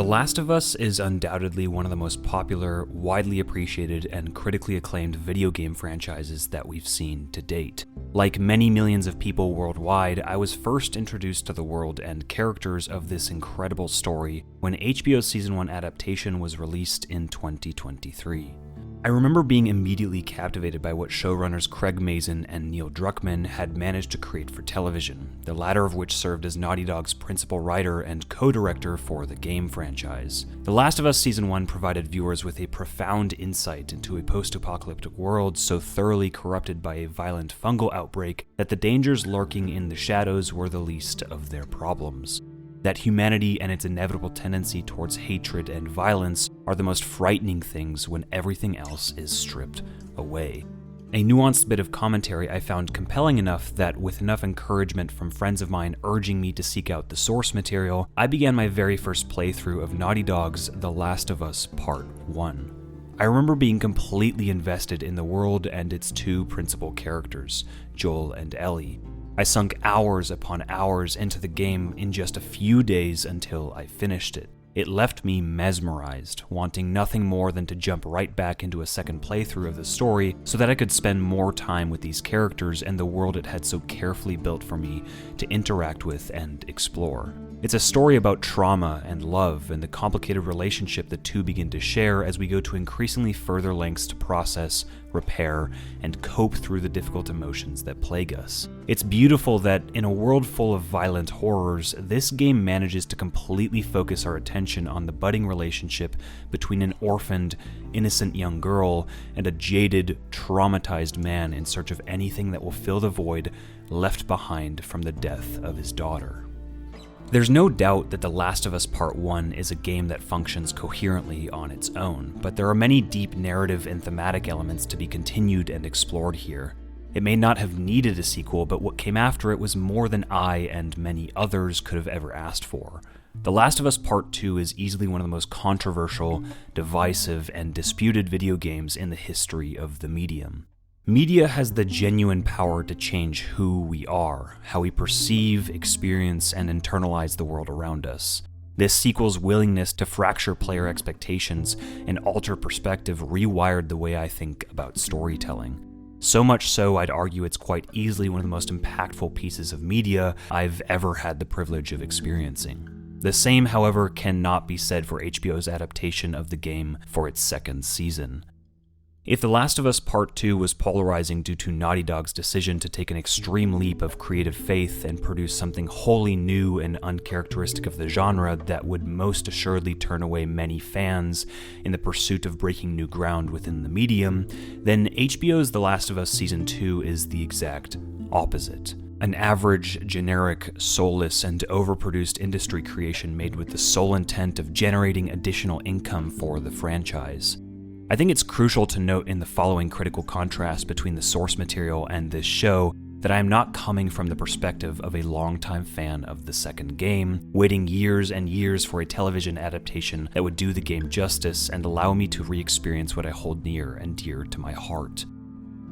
The Last of Us is undoubtedly one of the most popular, widely appreciated, and critically acclaimed video game franchises that we've seen to date. Like many millions of people worldwide, I was first introduced to the world and characters of this incredible story when HBO's Season 1 adaptation was released in 2023. I remember being immediately captivated by what showrunners Craig Mazin and Neil Druckmann had managed to create for television, the latter of which served as Naughty Dog's principal writer and co-director for the game franchise. The Last of Us Season 1 provided viewers with a profound insight into a post-apocalyptic world so thoroughly corrupted by a violent fungal outbreak that the dangers lurking in the shadows were the least of their problems. That humanity and its inevitable tendency towards hatred and violence are the most frightening things when everything else is stripped away. A nuanced bit of commentary I found compelling enough that, with enough encouragement from friends of mine urging me to seek out the source material, I began my very first playthrough of Naughty Dog's The Last of Us Part 1. I remember being completely invested in the world and its two principal characters, Joel and Ellie. I sunk hours upon hours into the game in just a few days until I finished it. It left me mesmerized, wanting nothing more than to jump right back into a second playthrough of the story so that I could spend more time with these characters and the world it had so carefully built for me to interact with and explore. It's a story about trauma and love and the complicated relationship the two begin to share as we go to increasingly further lengths to process, repair, and cope through the difficult emotions that plague us. It's beautiful that, in a world full of violent horrors, this game manages to completely focus our attention on the budding relationship between an orphaned, innocent young girl and a jaded, traumatized man in search of anything that will fill the void left behind from the death of his daughter. There's no doubt that The Last of Us Part 1 is a game that functions coherently on its own, but there are many deep narrative and thematic elements to be continued and explored here. It may not have needed a sequel, but what came after it was more than I and many others could have ever asked for. The Last of Us Part 2 is easily one of the most controversial, divisive, and disputed video games in the history of the medium. Media has the genuine power to change who we are, how we perceive, experience, and internalize the world around us. This sequel's willingness to fracture player expectations and alter perspective rewired the way I think about storytelling. So much so, I'd argue it's quite easily one of the most impactful pieces of media I've ever had the privilege of experiencing. The same, however, cannot be said for HBO's adaptation of the game for its second season. If The Last of Us Part 2 was polarizing due to Naughty Dog's decision to take an extreme leap of creative faith and produce something wholly new and uncharacteristic of the genre that would most assuredly turn away many fans in the pursuit of breaking new ground within the medium, then HBO's The Last of Us Season 2 is the exact opposite. An average, generic, soulless, and overproduced industry creation made with the sole intent of generating additional income for the franchise. I think it's crucial to note in the following critical contrast between the source material and this show that I am not coming from the perspective of a longtime fan of the second game, waiting years and years for a television adaptation that would do the game justice and allow me to re-experience what I hold near and dear to my heart.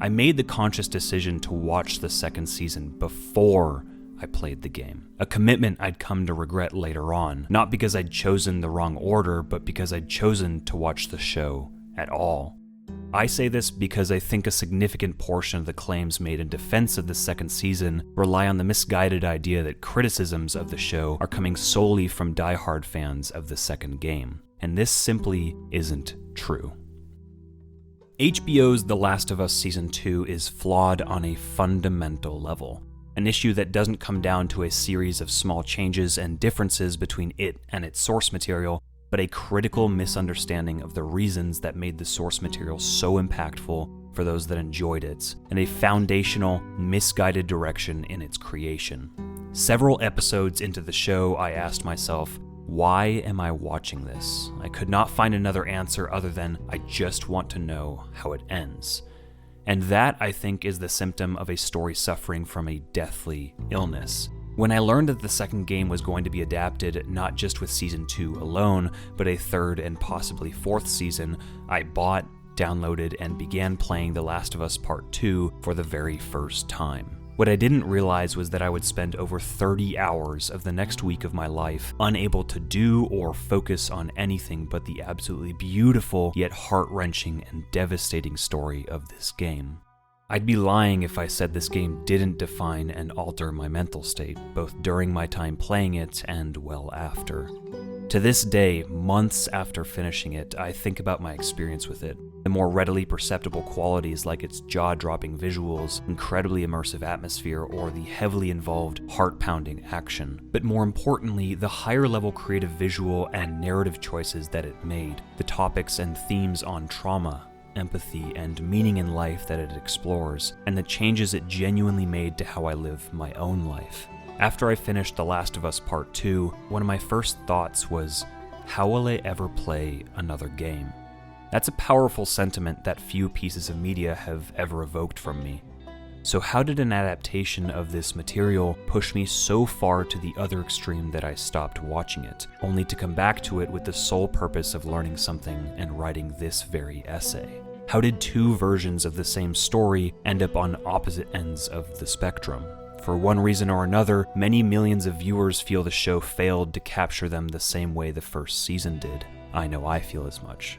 I made the conscious decision to watch the second season before I played the game, a commitment I'd come to regret later on, not because I'd chosen the wrong order, but because I'd chosen to watch the show at all. I say this because I think a significant portion of the claims made in defense of the second season rely on the misguided idea that criticisms of the show are coming solely from die-hard fans of the second game, and this simply isn't true. HBO's The Last of Us Season 2 is flawed on a fundamental level, an issue that doesn't come down to a series of small changes and differences between it and its source material, but a critical misunderstanding of the reasons that made the source material so impactful for those that enjoyed it, and a foundational, misguided direction in its creation. Several episodes into the show, I asked myself, why am I watching this? I could not find another answer other than, I just want to know how it ends. And that, I think, is the symptom of a story suffering from a deathly illness. When I learned that the second game was going to be adapted not just with Season 2 alone, but a third and possibly fourth season, I bought, downloaded, and began playing The Last of Us Part 2 for the very first time. What I didn't realize was that I would spend over 30 hours of the next week of my life unable to do or focus on anything but the absolutely beautiful yet heart-wrenching and devastating story of this game. I'd be lying if I said this game didn't define and alter my mental state, both during my time playing it and well after. To this day, months after finishing it, I think about my experience with it. The more readily perceptible qualities like its jaw-dropping visuals, incredibly immersive atmosphere, or the heavily involved, heart-pounding action. But more importantly, the higher-level creative visual and narrative choices that it made, the topics and themes on trauma, empathy, and meaning in life that it explores, and the changes it genuinely made to how I live my own life. After I finished The Last of Us Part 2, one of my first thoughts was, how will I ever play another game? That's a powerful sentiment that few pieces of media have ever evoked from me. So how did an adaptation of this material push me so far to the other extreme that I stopped watching it, only to come back to it with the sole purpose of learning something and writing this very essay? How did two versions of the same story end up on opposite ends of the spectrum? For one reason or another, many millions of viewers feel the show failed to capture them the same way the first season did. I know I feel as much.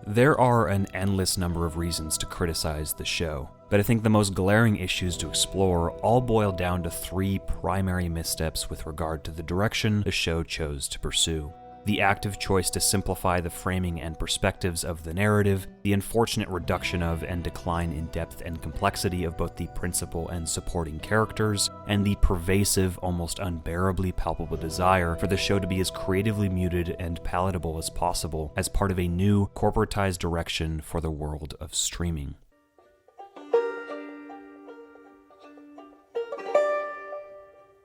There are an endless number of reasons to criticize the show, but I think the most glaring issues to explore all boil down to three primary missteps with regard to the direction the show chose to pursue. The active choice to simplify the framing and perspectives of the narrative, the unfortunate reduction of and decline in depth and complexity of both the principal and supporting characters, and the pervasive, almost unbearably palpable desire for the show to be as creatively muted and palatable as possible as part of a new, corporatized direction for the world of streaming.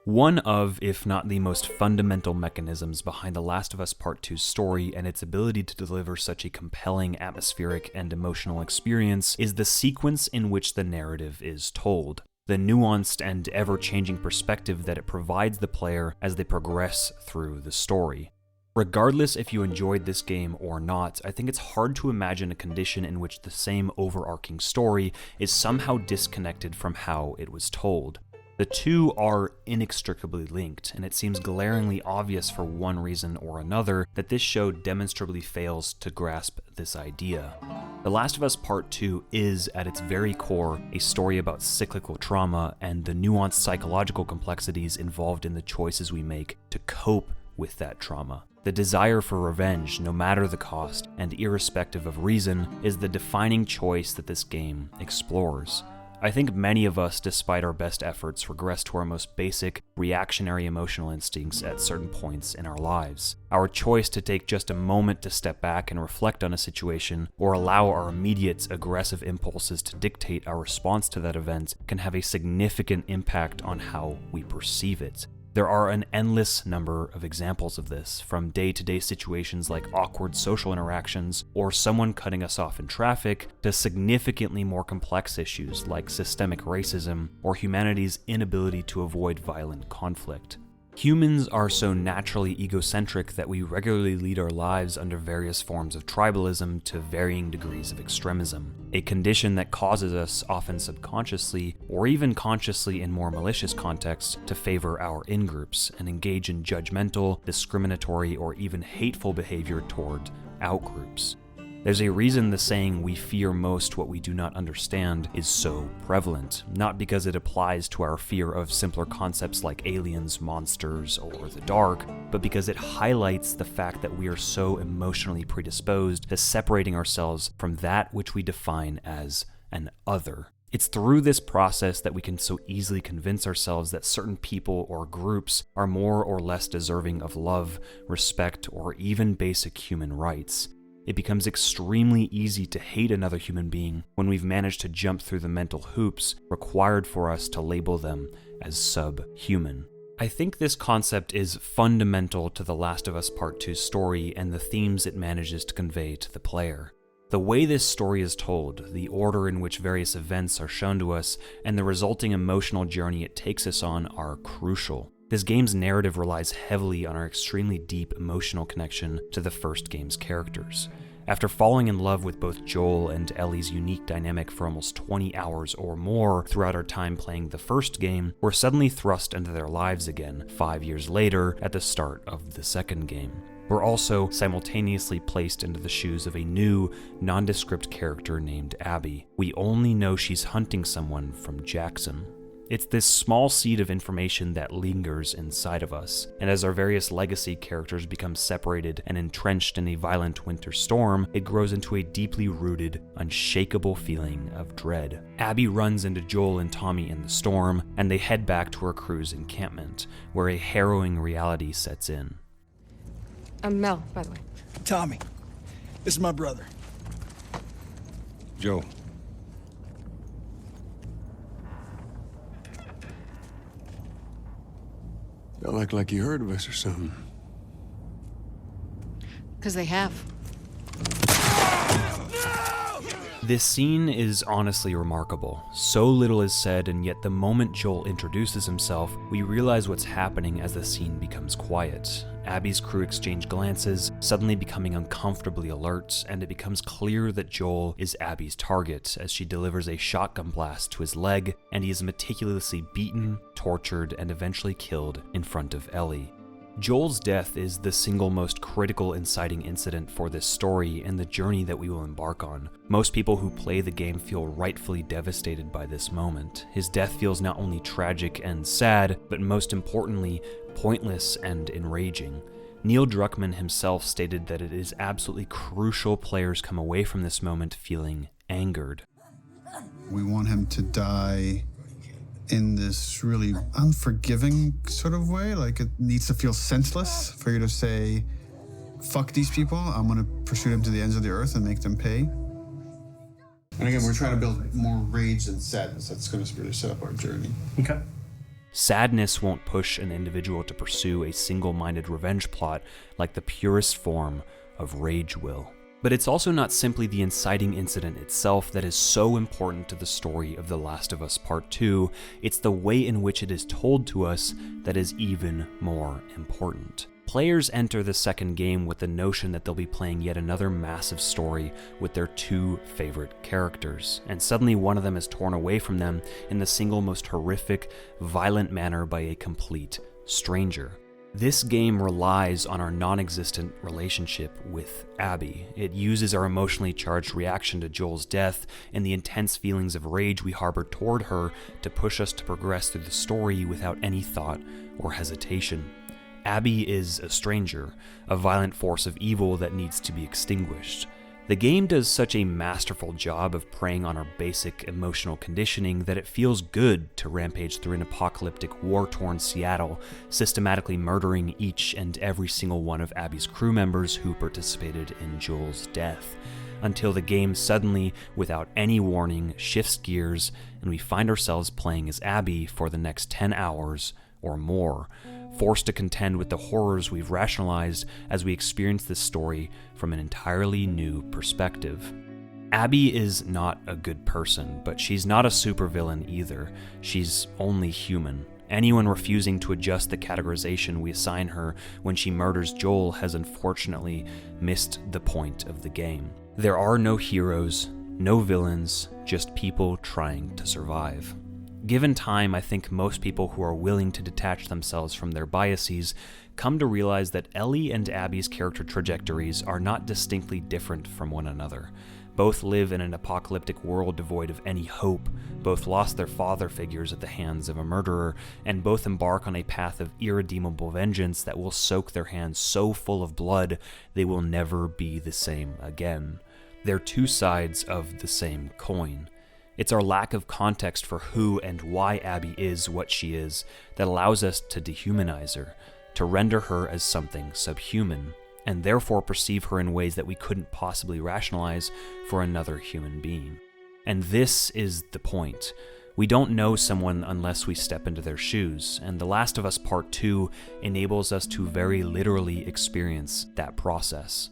One of, if not the most fundamental mechanisms behind The Last of Us Part 2's story and its ability to deliver such a compelling, atmospheric, and emotional experience is the sequence in which the narrative is told. The nuanced and ever-changing perspective that it provides the player as they progress through the story. Regardless if you enjoyed this game or not, I think it's hard to imagine a condition in which the same overarching story is somehow disconnected from how it was told. The two are inextricably linked, and it seems glaringly obvious for one reason or another that this show demonstrably fails to grasp this idea. The Last of Us Part 2 is, at its very core, a story about cyclical trauma and the nuanced psychological complexities involved in the choices we make to cope with that trauma. The desire for revenge, no matter the cost, and irrespective of reason, is the defining choice that this game explores. I think many of us, despite our best efforts, regress to our most basic, reactionary emotional instincts at certain points in our lives. Our choice to take just a moment to step back and reflect on a situation, or allow our immediate, aggressive impulses to dictate our response to that event, can have a significant impact on how we perceive it. There are an endless number of examples of this, from day-to-day situations like awkward social interactions or someone cutting us off in traffic, to significantly more complex issues like systemic racism or humanity's inability to avoid violent conflict. Humans are so naturally egocentric that we regularly lead our lives under various forms of tribalism to varying degrees of extremism, a condition that causes us, often subconsciously, or even consciously in more malicious contexts, to favor our in-groups and engage in judgmental, discriminatory, or even hateful behavior toward out-groups. There's a reason the saying, "we fear most what we do not understand," is so prevalent, not because it applies to our fear of simpler concepts like aliens, monsters, or the dark, but because it highlights the fact that we are so emotionally predisposed to separating ourselves from that which we define as an other. It's through this process that we can so easily convince ourselves that certain people or groups are more or less deserving of love, respect, or even basic human rights. It becomes extremely easy to hate another human being when we've managed to jump through the mental hoops required for us to label them as subhuman. I think this concept is fundamental to The Last of Us Part 2's story and the themes it manages to convey to the player. The way this story is told, the order in which various events are shown to us, and the resulting emotional journey it takes us on are crucial. This game's narrative relies heavily on our extremely deep emotional connection to the first game's characters. After falling in love with both Joel and Ellie's unique dynamic for almost 20 hours or more throughout our time playing the first game, we're suddenly thrust into their lives again 5 years later at the start of the second game. We're also simultaneously placed into the shoes of a new, nondescript character named Abby. We only know she's hunting someone from Jackson. It's this small seed of information that lingers inside of us, and as our various legacy characters become separated and entrenched in a violent winter storm, it grows into a deeply rooted, unshakable feeling of dread. Abby runs into Joel and Tommy in the storm, and they head back to her crew's encampment, where a harrowing reality sets in. I'm Mel, by the way. Tommy. This is my brother. Joe. Y'all act like you heard of us or something. Because they have. This scene is honestly remarkable. So little is said, and yet the moment Joel introduces himself, we realize what's happening as the scene becomes quiet. Abby's crew exchange glances, suddenly becoming uncomfortably alert, and it becomes clear that Joel is Abby's target as she delivers a shotgun blast to his leg, and he is meticulously beaten, tortured, and eventually killed in front of Ellie. Joel's death is the single most critical inciting incident for this story and the journey that we will embark on. Most people who play the game feel rightfully devastated by this moment. His death feels not only tragic and sad, but most importantly, pointless and enraging. Neil Druckmann himself stated that it is absolutely crucial players come away from this moment feeling angered. We want him to die in this really unforgiving sort of way. Like, it needs to feel senseless for you to say, fuck these people, I'm gonna pursue them to the ends of the earth and make them pay. And again, we're trying to build more rage than sadness. That's gonna really set up our journey. Okay. Sadness won't push an individual to pursue a single-minded revenge plot like the purest form of rage will. But it's also not simply the inciting incident itself that is so important to the story of The Last of Us Part 2, it's the way in which it is told to us that is even more important. Players enter the second game with the notion that they'll be playing yet another massive story with their two favorite characters, and suddenly one of them is torn away from them in the single most horrific, violent manner by a complete stranger. This game relies on our non-existent relationship with Abby. It uses our emotionally charged reaction to Joel's death and the intense feelings of rage we harbor toward her to push us to progress through the story without any thought or hesitation. Abby is a stranger, a violent force of evil that needs to be extinguished. The game does such a masterful job of preying on our basic emotional conditioning that it feels good to rampage through an apocalyptic, war-torn Seattle, systematically murdering each and every single one of Abby's crew members who participated in Joel's death, until the game suddenly, without any warning, shifts gears and we find ourselves playing as Abby for the next 10 hours or more, forced to contend with the horrors we've rationalized as we experience this story from an entirely new perspective. Abby is not a good person, but she's not a supervillain either. She's only human. Anyone refusing to adjust the categorization we assign her when she murders Joel has unfortunately missed the point of the game. There are no heroes, no villains, just people trying to survive. Given time, I think most people who are willing to detach themselves from their biases come to realize that Ellie and Abby's character trajectories are not distinctly different from one another. Both live in an apocalyptic world devoid of any hope, both lost their father figures at the hands of a murderer, and both embark on a path of irredeemable vengeance that will soak their hands so full of blood they will never be the same again. They're two sides of the same coin. It's our lack of context for who and why Abby is what she is that allows us to dehumanize her, to render her as something subhuman, and therefore perceive her in ways that we couldn't possibly rationalize for another human being. And this is the point. We don't know someone unless we step into their shoes, and The Last of Us Part 2 enables us to very literally experience that process.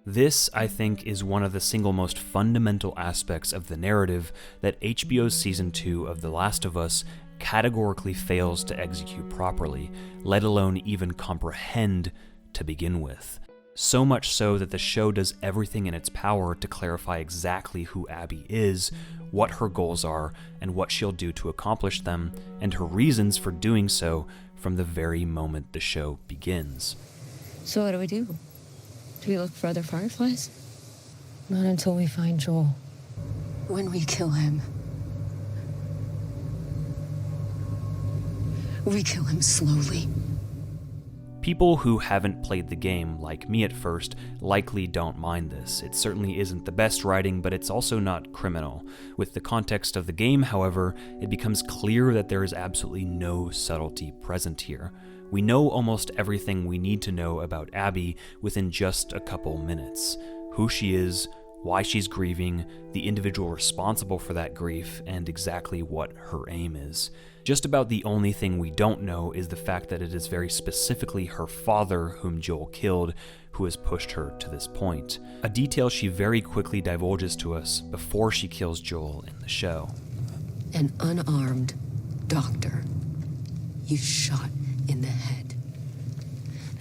This, I think, is one of the single most fundamental aspects of the narrative that HBO's Season 2 of The Last of Us categorically fails to execute properly, let alone even comprehend to begin with. So much so that the show does everything in its power to clarify exactly who Abby is, what her goals are, and what she'll do to accomplish them, and her reasons for doing so from the very moment the show begins. So what do we do? Do we look for other fireflies? Not until we find Joel. When we kill him, we kill him slowly. People who haven't played the game, like me at first, likely don't mind this. It certainly isn't the best writing, but it's also not criminal. With the context of the game, however, it becomes clear that there is absolutely no subtlety present here. We know almost everything we need to know about Abby within just a couple minutes. Who she is, why she's grieving, the individual responsible for that grief, and exactly what her aim is. Just about the only thing we don't know is the fact that it is very specifically her father, whom Joel killed, who has pushed her to this point. A detail she very quickly divulges to us before she kills Joel in the show. An unarmed doctor you shot in the head.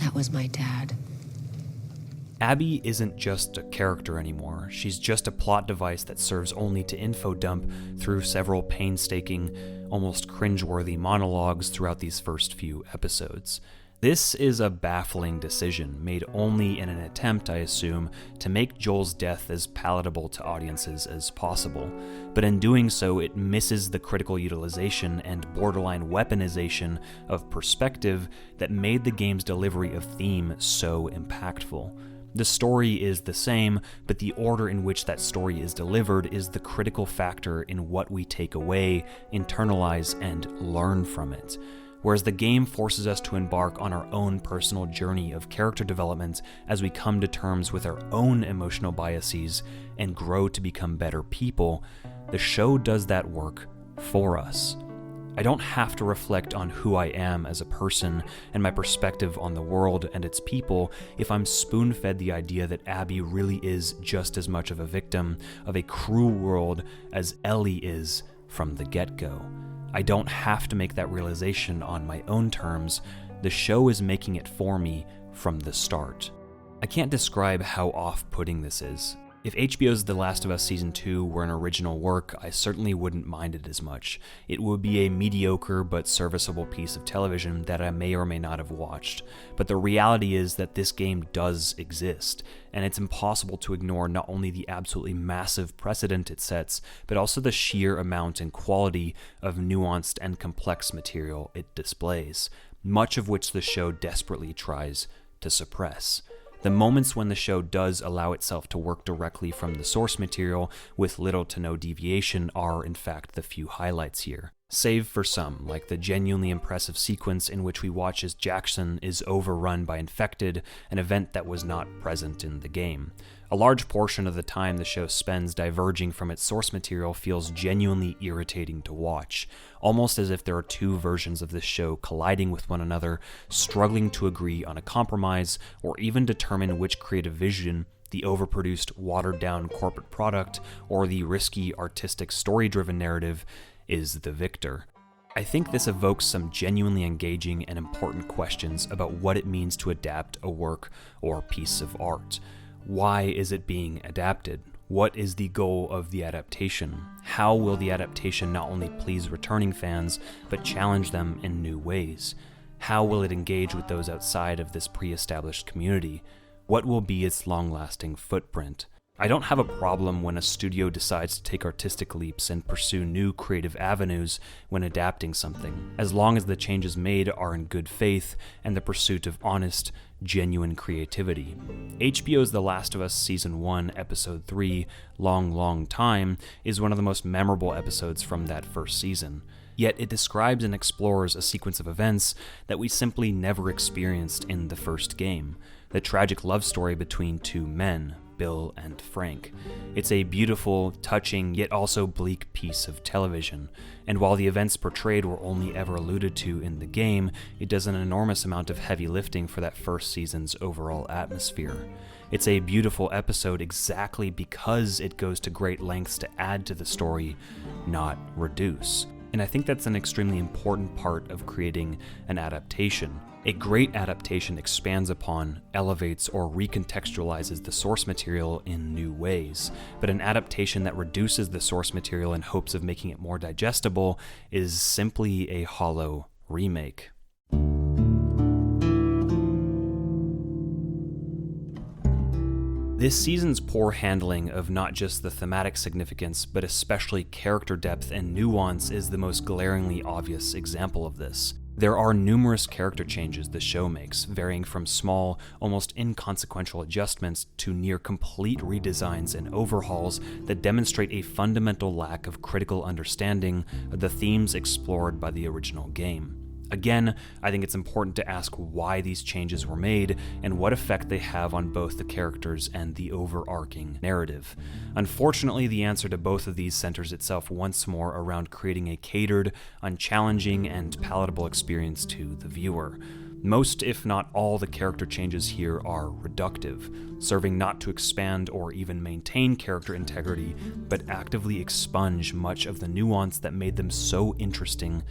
That was my dad. Abby isn't just a character anymore. She's just a plot device that serves only to info dump through several painstaking, almost cringeworthy monologues throughout these first few episodes. This is a baffling decision, made only in an attempt, I assume, to make Joel's death as palatable to audiences as possible. But in doing so, it misses the critical utilization and borderline weaponization of perspective that made the game's delivery of theme so impactful. The story is the same, but the order in which that story is delivered is the critical factor in what we take away, internalize, and learn from it. Whereas the game forces us to embark on our own personal journey of character development as we come to terms with our own emotional biases and grow to become better people, the show does that work for us. I don't have to reflect on who I am as a person and my perspective on the world and its people if I'm spoon-fed the idea that Abby really is just as much of a victim of a cruel world as Ellie is from the get-go. I don't have to make that realization on my own terms. The show is making it for me from the start. I can't describe how off-putting this is. If HBO's The Last of Us Season 2 were an original work, I certainly wouldn't mind it as much. It would be a mediocre but serviceable piece of television that I may or may not have watched. But the reality is that this game does exist, and it's impossible to ignore not only the absolutely massive precedent it sets, but also the sheer amount and quality of nuanced and complex material it displays, much of which the show desperately tries to suppress. The moments when the show does allow itself to work directly from the source material with little to no deviation are, in fact, the few highlights here. Save for some, like the genuinely impressive sequence in which we watch as Jackson is overrun by infected, an event that was not present in the game. A large portion of the time the show spends diverging from its source material feels genuinely irritating to watch, almost as if there are two versions of this show colliding with one another, struggling to agree on a compromise, or even determine which creative vision, the overproduced, watered-down corporate product, or the risky, artistic, story-driven narrative, is the victor. I think this evokes some genuinely engaging and important questions about what it means to adapt a work or piece of art. Why is it being adapted? What is the goal of the adaptation? How will the adaptation not only please returning fans, but challenge them in new ways? How will it engage with those outside of this pre-established community? What will be its long-lasting footprint? I don't have a problem when a studio decides to take artistic leaps and pursue new creative avenues when adapting something, as long as the changes made are in good faith and the pursuit of honest, genuine creativity. HBO's The Last of Us Season 1, Episode 3, Long Time, is one of the most memorable episodes from that first season. Yet it describes and explores a sequence of events that we simply never experienced in the first game, the tragic love story between two men, Bill and Frank. It's a beautiful, touching, yet also bleak piece of television, and while the events portrayed were only ever alluded to in the game, it does an enormous amount of heavy lifting for that first season's overall atmosphere. It's a beautiful episode exactly because it goes to great lengths to add to the story, not reduce. And I think that's an extremely important part of creating an adaptation. A great adaptation expands upon, elevates, or recontextualizes the source material in new ways, but an adaptation that reduces the source material in hopes of making it more digestible is simply a hollow remake. This season's poor handling of not just the thematic significance, but especially character depth and nuance is the most glaringly obvious example of this. There are numerous character changes the show makes, varying from small, almost inconsequential adjustments to near complete redesigns and overhauls that demonstrate a fundamental lack of critical understanding of the themes explored by the original game. Again, I think it's important to ask why these changes were made and what effect they have on both the characters and the overarching narrative. Unfortunately, the answer to both of these centers itself once more around creating a catered, unchallenging, and palatable experience to the viewer. Most, if not all, the character changes here are reductive, serving not to expand or even maintain character integrity, but actively expunge much of the nuance that made them so interesting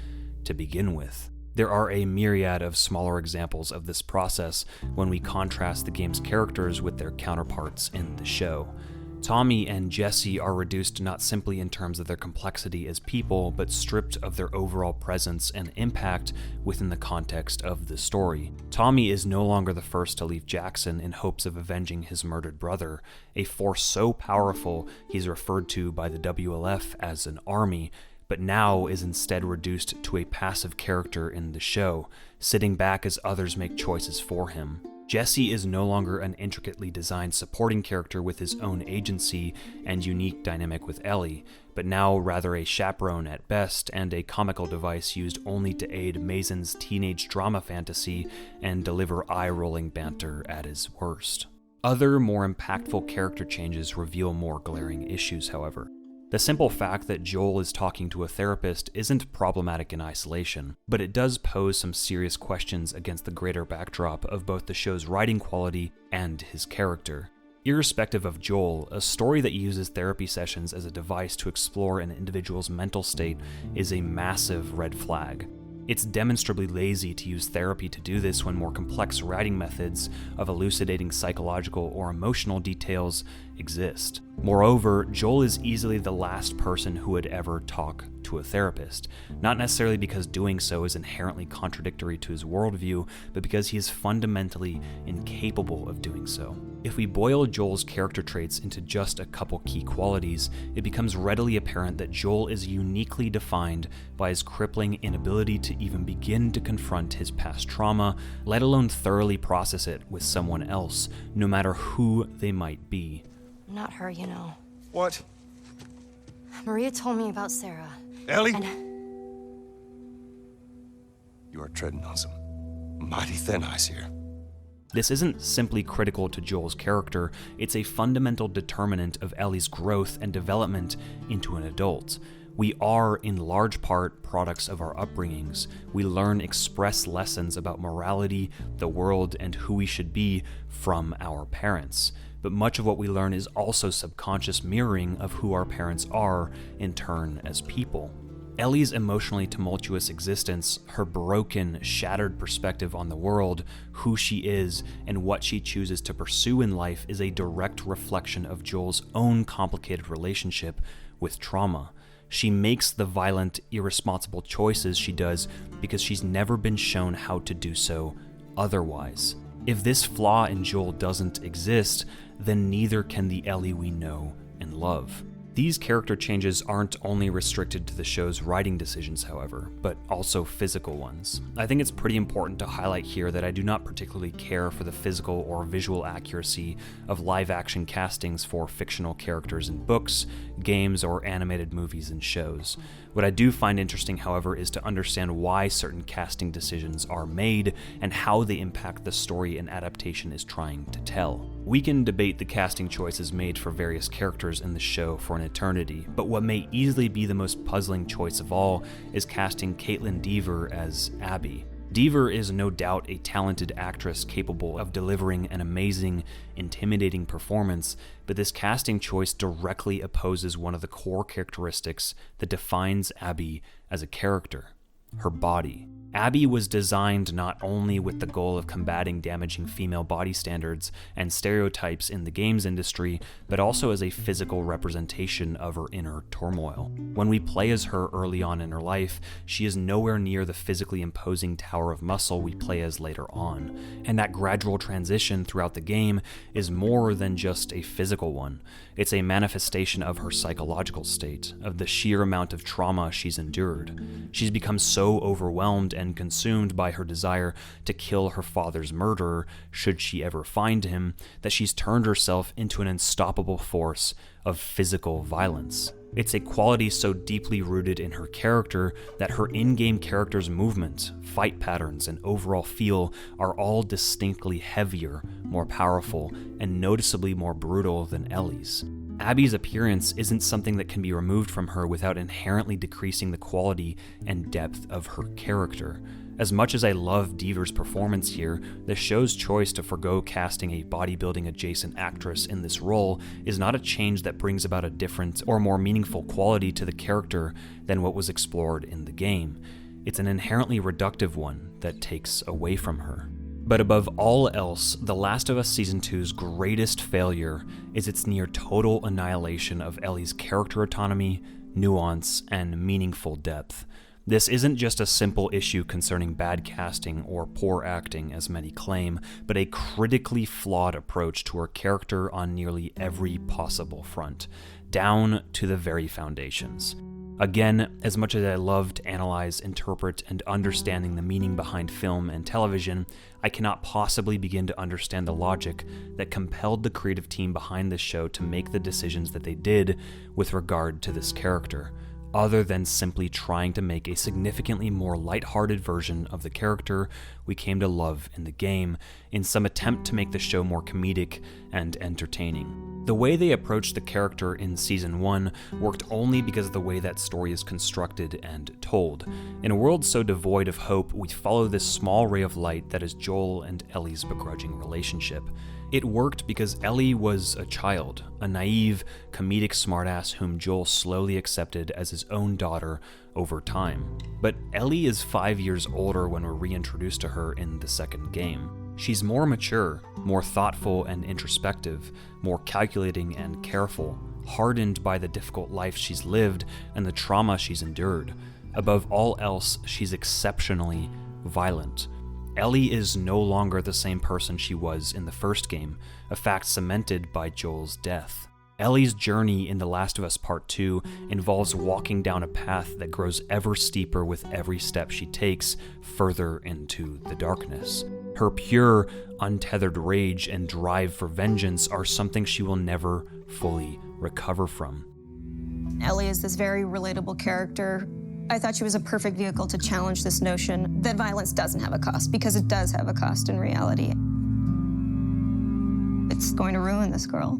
to begin with. There are a myriad of smaller examples of this process when we contrast the game's characters with their counterparts in the show. Tommy and Jesse are reduced not simply in terms of their complexity as people, but stripped of their overall presence and impact within the context of the story. Tommy is no longer the first to leave Jackson in hopes of avenging his murdered brother, a force so powerful he's referred to by the WLF as an army, but now is instead reduced to a passive character in the show, sitting back as others make choices for him. Jesse is no longer an intricately designed supporting character with his own agency and unique dynamic with Ellie, but now rather a chaperone at best and a comical device used only to aid Mason's teenage drama fantasy and deliver eye-rolling banter at his worst. Other, more impactful character changes reveal more glaring issues, however. The simple fact that Joel is talking to a therapist isn't problematic in isolation, but it does pose some serious questions against the greater backdrop of both the show's writing quality and his character. Irrespective of Joel, a story that uses therapy sessions as a device to explore an individual's mental state is a massive red flag. It's demonstrably lazy to use therapy to do this when more complex writing methods of elucidating psychological or emotional details exist. Moreover, Joel is easily the last person who would ever talk to a therapist, not necessarily because doing so is inherently contradictory to his worldview, but because he is fundamentally incapable of doing so. If we boil Joel's character traits into just a couple key qualities, it becomes readily apparent that Joel is uniquely defined by his crippling inability to even begin to confront his past trauma, let alone thoroughly process it with someone else, no matter who they might be. Not her, you know. What? Maria told me about Sarah. Ellie? You are treading on some mighty thin ice here. This isn't simply critical to Joel's character, it's a fundamental determinant of Ellie's growth and development into an adult. We are, in large part, products of our upbringings. We learn express lessons about morality, the world, and who we should be from our parents. But much of what we learn is also subconscious mirroring of who our parents are, in turn, as people. Ellie's emotionally tumultuous existence, her broken, shattered perspective on the world, who she is, and what she chooses to pursue in life is a direct reflection of Joel's own complicated relationship with trauma. She makes the violent, irresponsible choices she does because she's never been shown how to do so otherwise. If this flaw in Joel doesn't exist, then neither can the Ellie we know and love. These character changes aren't only restricted to the show's writing decisions, however, but also physical ones. I think it's pretty important to highlight here that I do not particularly care for the physical or visual accuracy of live-action castings for fictional characters in books, games, or animated movies and shows. What I do find interesting, however, is to understand why certain casting decisions are made and how they impact the story an adaptation is trying to tell. We can debate the casting choices made for various characters in the show for an eternity, but what may easily be the most puzzling choice of all is casting Caitlin Dever as Abby. Dever is no doubt a talented actress capable of delivering an amazing, intimidating performance, but this casting choice directly opposes one of the core characteristics that defines Abby as a character: her body. Abby was designed not only with the goal of combating damaging female body standards and stereotypes in the games industry, but also as a physical representation of her inner turmoil. When we play as her early on in her life, she is nowhere near the physically imposing tower of muscle we play as later on, and that gradual transition throughout the game is more than just a physical one. It's a manifestation of her psychological state, of the sheer amount of trauma she's endured. She's become so overwhelmed and consumed by her desire to kill her father's murderer, should she ever find him, that she's turned herself into an unstoppable force of physical violence. It's a quality so deeply rooted in her character that her in-game character's movement, fight patterns, and overall feel are all distinctly heavier, more powerful, and noticeably more brutal than Ellie's. Abby's appearance isn't something that can be removed from her without inherently decreasing the quality and depth of her character. As much as I love Deaver's performance here, the show's choice to forgo casting a bodybuilding adjacent actress in this role is not a change that brings about a different or more meaningful quality to the character than what was explored in the game. It's an inherently reductive one that takes away from her. But above all else, The Last of Us Season 2's greatest failure is its near total annihilation of Ellie's character autonomy, nuance, and meaningful depth. This isn't just a simple issue concerning bad casting or poor acting, as many claim, but a critically flawed approach to her character on nearly every possible front, down to the very foundations. Again, as much as I love to analyze, interpret, and understanding the meaning behind film and television, I cannot possibly begin to understand the logic that compelled the creative team behind this show to make the decisions that they did with regard to this character, other than simply trying to make a significantly more lighthearted version of the character we came to love in the game, in some attempt to make the show more comedic and entertaining. The way they approached the character in Season 1 worked only because of the way that story is constructed and told. In a world so devoid of hope, we follow this small ray of light that is Joel and Ellie's begrudging relationship. It worked because Ellie was a child, a naive, comedic smartass whom Joel slowly accepted as his own daughter over time. But Ellie is 5 years older when we're reintroduced to her in the second game. She's more mature, more thoughtful and introspective, more calculating and careful, hardened by the difficult life she's lived and the trauma she's endured. Above all else, she's exceptionally violent. Ellie is no longer the same person she was in the first game, a fact cemented by Joel's death. Ellie's journey in The Last of Us Part 2 involves walking down a path that grows ever steeper with every step she takes further into the darkness. Her pure, untethered rage and drive for vengeance are something she will never fully recover from. Ellie is this very relatable character. I thought she was a perfect vehicle to challenge this notion that violence doesn't have a cost, because it does have a cost in reality. It's going to ruin this girl.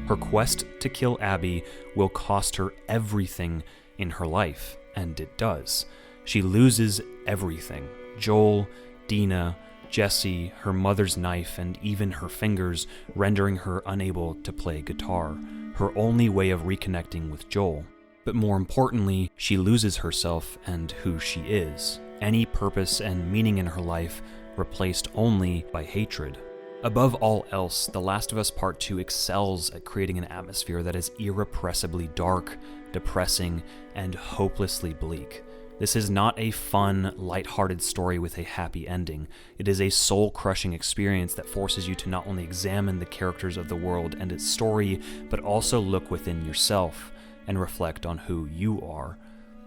Her quest to kill Abby will cost her everything in her life, and it does. She loses everything. Joel, Dina, Jesse, her mother's knife, and even her fingers, rendering her unable to play guitar, her only way of reconnecting with Joel. But more importantly, she loses herself and who she is, any purpose and meaning in her life replaced only by hatred. Above all else, The Last of Us Part 2 excels at creating an atmosphere that is irrepressibly dark, depressing, and hopelessly bleak. This is not a fun, lighthearted story with a happy ending. It is a soul-crushing experience that forces you to not only examine the characters of the world and its story, but also look within yourself and reflect on who you are.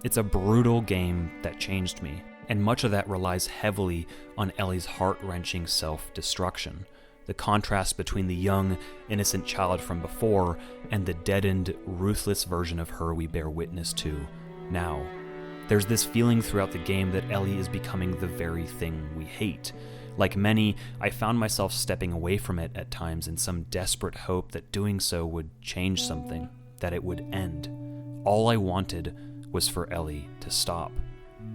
It's a brutal game that changed me, and much of that relies heavily on Ellie's heart-wrenching self-destruction. The contrast between the young, innocent child from before and the deadened, ruthless version of her we bear witness to now. There's this feeling throughout the game that Ellie is becoming the very thing we hate. Like many, I found myself stepping away from it at times in some desperate hope that doing so would change something, that it would end. All I wanted was for Ellie to stop.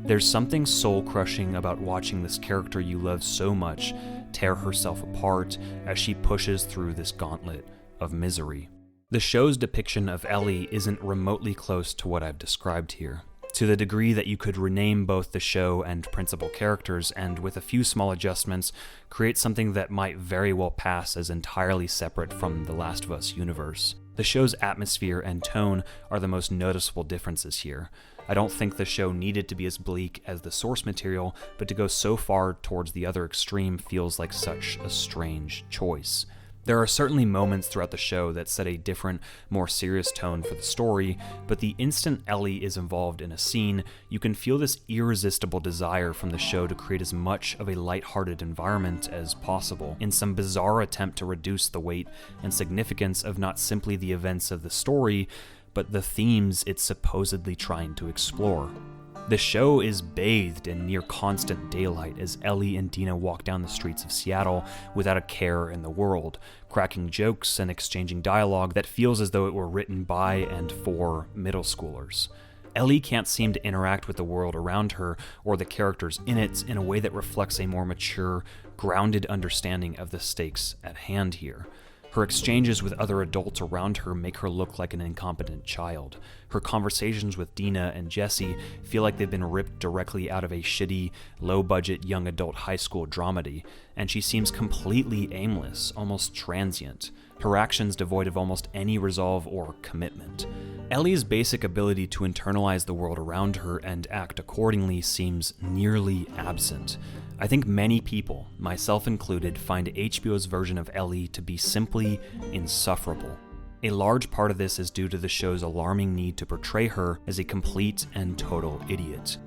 There's something soul-crushing about watching this character you love so much tear herself apart as she pushes through this gauntlet of misery. The show's depiction of Ellie isn't remotely close to what I've described here, to the degree that you could rename both the show and principal characters, and with a few small adjustments, create something that might very well pass as entirely separate from the Last of Us universe. The show's atmosphere and tone are the most noticeable differences here. I don't think the show needed to be as bleak as the source material, but to go so far towards the other extreme feels like such a strange choice. There are certainly moments throughout the show that set a different, more serious tone for the story, but the instant Ellie is involved in a scene, you can feel this irresistible desire from the show to create as much of a lighthearted environment as possible, in some bizarre attempt to reduce the weight and significance of not simply the events of the story, but the themes it's supposedly trying to explore. The show is bathed in near constant daylight as Ellie and Dina walk down the streets of Seattle without a care in the world, cracking jokes and exchanging dialogue that feels as though it were written by and for middle schoolers. Ellie can't seem to interact with the world around her or the characters in it in a way that reflects a more mature, grounded understanding of the stakes at hand here. Her exchanges with other adults around her make her look like an incompetent child. Her conversations with Dina and Jesse feel like they've been ripped directly out of a shitty, low-budget young adult high school dramedy, and she seems completely aimless, almost transient. Her actions devoid of almost any resolve or commitment. Ellie's basic ability to internalize the world around her and act accordingly seems nearly absent. I think many people, myself included, find HBO's version of Ellie to be simply insufferable. A large part of this is due to the show's alarming need to portray her as a complete and total idiot.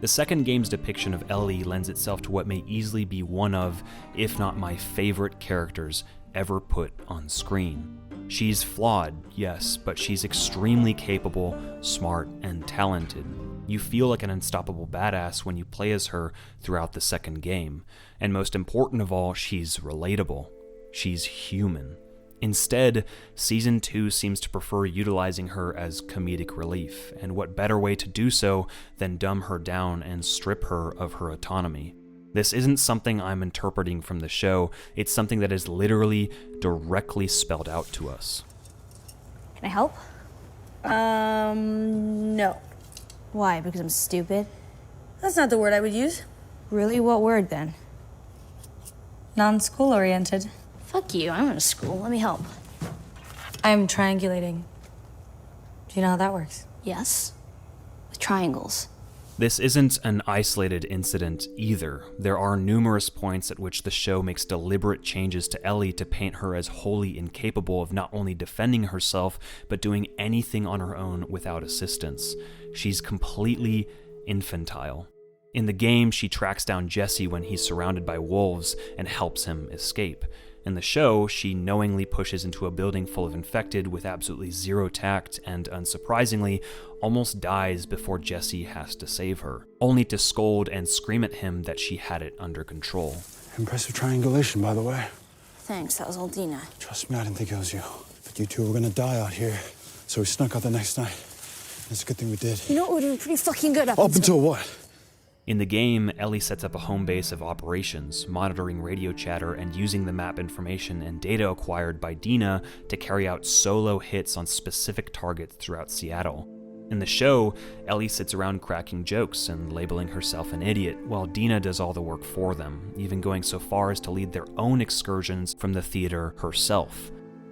The second game's depiction of Ellie lends itself to what may easily be one of, if not my favorite characters ever put on screen. She's flawed, yes, but she's extremely capable, smart, and talented. You feel like an unstoppable badass when you play as her throughout the second game. And most important of all, she's relatable. She's human. Instead, Season 2 seems to prefer utilizing her as comedic relief, and what better way to do so than dumb her down and strip her of her autonomy. This isn't something I'm interpreting from the show, it's something that is literally directly spelled out to us. Can I help? No. Why? Because I'm stupid? That's not the word I would use. Really? What word then? Non-school oriented. Fuck you, I'm in a school. Let me help. I'm triangulating. Do you know how that works? Yes? With triangles. This isn't an isolated incident either. There are numerous points at which the show makes deliberate changes to Ellie to paint her as wholly incapable of not only defending herself, but doing anything on her own without assistance. She's completely infantile. In the game, she tracks down Jesse when he's surrounded by wolves and helps him escape. In the show, she knowingly pushes into a building full of infected with absolutely zero tact and, unsurprisingly, almost dies before Jesse has to save her, only to scold and scream at him that she had it under control. Impressive triangulation, by the way. Thanks, that was all Dina. Trust me, I didn't think it was you. But you two were gonna die out here, so we snuck out the next night. It's a good thing we did. You know what would have been pretty fucking good Up until what? In the game, Ellie sets up a home base of operations, monitoring radio chatter and using the map information and data acquired by Dina to carry out solo hits on specific targets throughout Seattle. In the show, Ellie sits around cracking jokes and labeling herself an idiot, while Dina does all the work for them, even going so far as to lead their own excursions from the theater herself.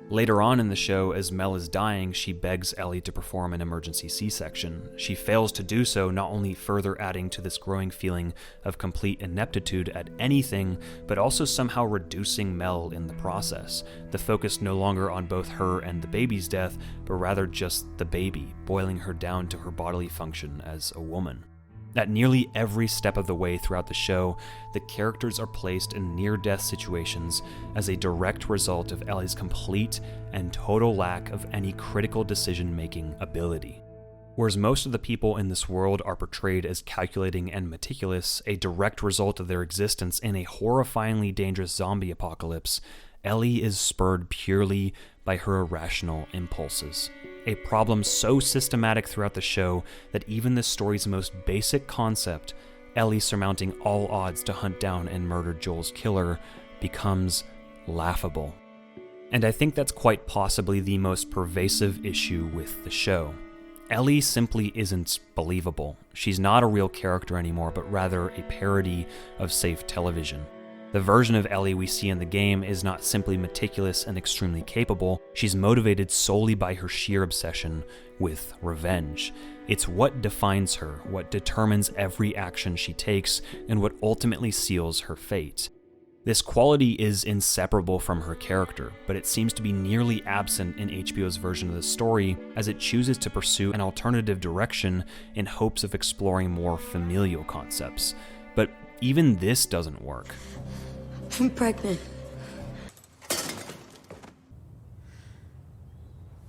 Later on in the show, as Mel is dying, she begs Ellie to perform an emergency C-section. She fails to do so, not only further adding to this growing feeling of complete ineptitude at anything, but also somehow reducing Mel in the process. The focus no longer on both her and the baby's death, but rather just the baby, boiling her down to her bodily function as a woman. At nearly every step of the way throughout the show, the characters are placed in near-death situations as a direct result of Ellie's complete and total lack of any critical decision-making ability. Whereas most of the people in this world are portrayed as calculating and meticulous, a direct result of their existence in a horrifyingly dangerous zombie apocalypse, Ellie is spurred purely by her irrational impulses. A problem so systematic throughout the show that even the story's most basic concept, Ellie surmounting all odds to hunt down and murder Joel's killer, becomes laughable. And I think that's quite possibly the most pervasive issue with the show. Ellie simply isn't believable. She's not a real character anymore, but rather a parody of safe television. The version of Ellie we see in the game is not simply meticulous and extremely capable, she's motivated solely by her sheer obsession with revenge. It's what defines her, what determines every action she takes, and what ultimately seals her fate. This quality is inseparable from her character, but it seems to be nearly absent in HBO's version of the story, as it chooses to pursue an alternative direction in hopes of exploring more familial concepts. But even this doesn't work. I'm pregnant.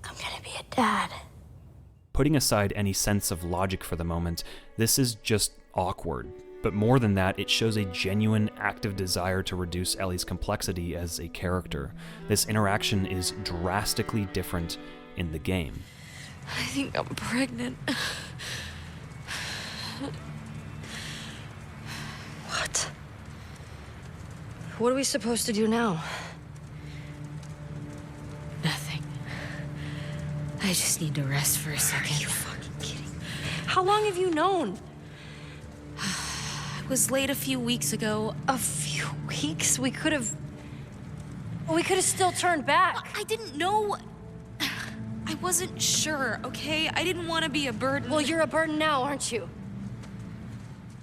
I'm gonna be a dad. Putting aside any sense of logic for the moment, this is just awkward. But more than that, it shows a genuine, active desire to reduce Ellie's complexity as a character. This interaction is drastically different in the game. I think I'm pregnant. What? What are we supposed to do now? Nothing. I just need to rest for a second. Are you fucking kidding? How long have you known? I was late a few weeks ago. A few weeks? We could have still turned back. I didn't know. I wasn't sure, okay? I didn't want to be a burden. Well, you're a burden now, aren't you?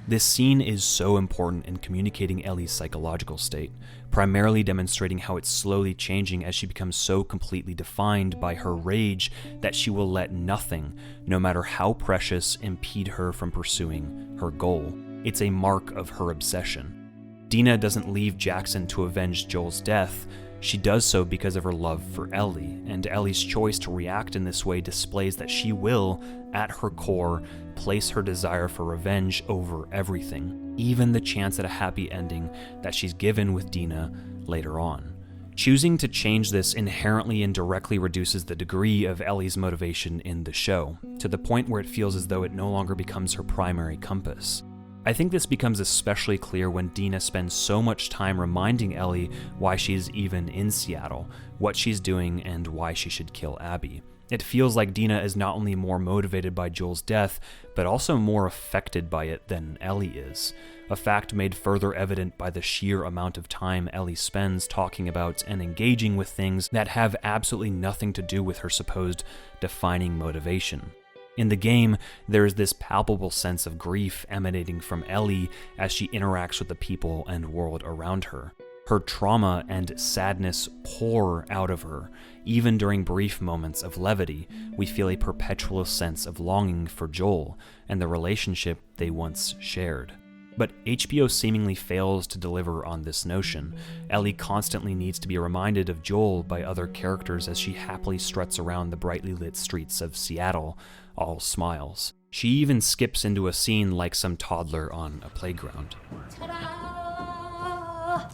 This scene is so important in communicating Ellie's psychological state, primarily demonstrating how it's slowly changing as she becomes so completely defined by her rage that she will let nothing, no matter how precious, impede her from pursuing her goal. It's a mark of her obsession. Dina doesn't leave Jackson to avenge Joel's death. She does so because of her love for Ellie, and Ellie's choice to react in this way displays that she will, at her core, place her desire for revenge over everything, even the chance at a happy ending that she's given with Dina later on. Choosing to change this inherently and directly reduces the degree of Ellie's motivation in the show, to the point where it feels as though it no longer becomes her primary compass. I think this becomes especially clear when Dina spends so much time reminding Ellie why she's even in Seattle, what she's doing, and why she should kill Abby. It feels like Dina is not only more motivated by Joel's death, but also more affected by it than Ellie is, a fact made further evident by the sheer amount of time Ellie spends talking about and engaging with things that have absolutely nothing to do with her supposed defining motivation. In the game, there is this palpable sense of grief emanating from Ellie as she interacts with the people and world around her. Her trauma and sadness pour out of her. Even during brief moments of levity, we feel a perpetual sense of longing for Joel and the relationship they once shared. But HBO seemingly fails to deliver on this notion. Ellie constantly needs to be reminded of Joel by other characters as she happily struts around the brightly lit streets of Seattle, all smiles. She even skips into a scene like some toddler on a playground. Ta-da!